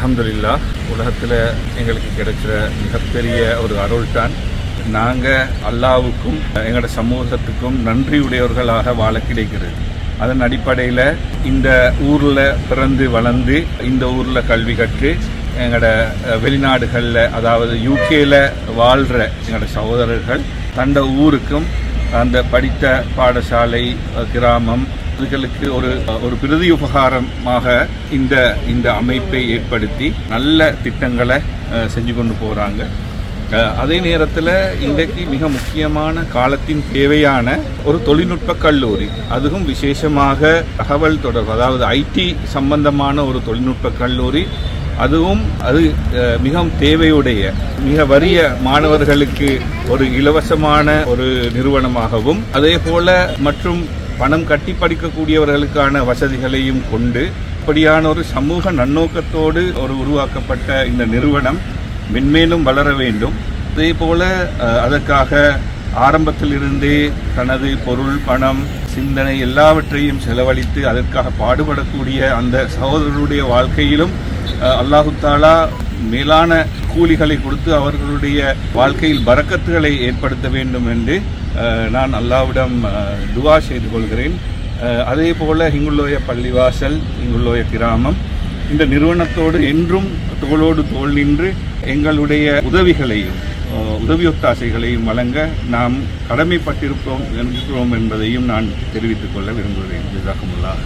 அல்ஹம்துலில்லாஹ் உலகத்தில் எங்களுக்கு கிடைச்ச மிகப்பெரிய ஒரு அருள் தான். நாங்கள் அல்லாவுக்கும் எங்களோட சமூகத்துக்கும் நன்றியுடையவர்களாக வாழ கிடைக்கிறது. அதன் அடிப்படையில் இந்த ஊரில் பிறந்து வளர்ந்து இந்த ஊரில் கல்வி கற்று எங்களோட வெளிநாடுகளில் அதாவது யூகேல வாழ்கிற எங்களோட சகோதரர்கள் தண்ட ஊருக்கும் அந்த படித்த பாடசாலை கிராமம் இதுகளுக்கு ஒரு பிரதி உபகாரமாக இந்த அமைப்பை ஏற்படுத்தி நல்ல திட்டங்களை செஞ்சு கொண்டு போகிறாங்க. அதே நேரத்தில் இன்றைக்கு மிக முக்கியமான காலத்தின் தேவையான ஒரு தொழில்நுட்ப கல்லூரி, அதுவும் விசேஷமாக தகவல் தொடர்பு அதாவது ஐடி சம்பந்தமான ஒரு தொழில்நுட்ப கல்லூரி, அதுவும் அது மிகவும் தேவையுடைய மிக வறிய மாணவர்களுக்கு ஒரு இலவசமான ஒரு நிறுவனமாகவும் அதே போல மற்றும் பணம் கட்டி படிக்கக்கூடியவர்களுக்கான வசதிகளையும் கொண்டு இப்படியான ஒரு சமூக நன்னோக்கத்தோடு உருவாக்கப்பட்ட இந்த நிறுவனம் மென்மேலும் வளர வேண்டும். அதே போல அதற்காக ஆரம்பத்திலிருந்தே தனது பொருள் பணம் சிந்தனை எல்லாவற்றையும் செலவழித்து அதற்காக பாடுபடக்கூடிய அந்த சகோதரர்களுடைய வாழ்க்கையிலும் அல்லாஹு தாலா மேலான கூலிகளை கொடுத்து அவர்களுடைய வாழ்க்கையில் பரக்கத்துகளை ஏற்படுத்த வேண்டும் என்று நான் அல்லாஹ்விடம் துஆ செய்து கொள்கிறேன். அதே போல இங்குள்ளோய பள்ளிவாசல் இங்குள்ளோய கிராமம் இந்த நிறுவனத்தோடு என்றும் தோளோடு தோள் நின்று எங்களுடைய உதவியொத்தாசைகளையும் வழங்க நாம் கடமைப்பட்டிருப்போம் என்பதையும் நான் தெரிவித்துக் கொள்ள விரும்புகிறேன். ஜஸாக்குமுல்லாஹ்.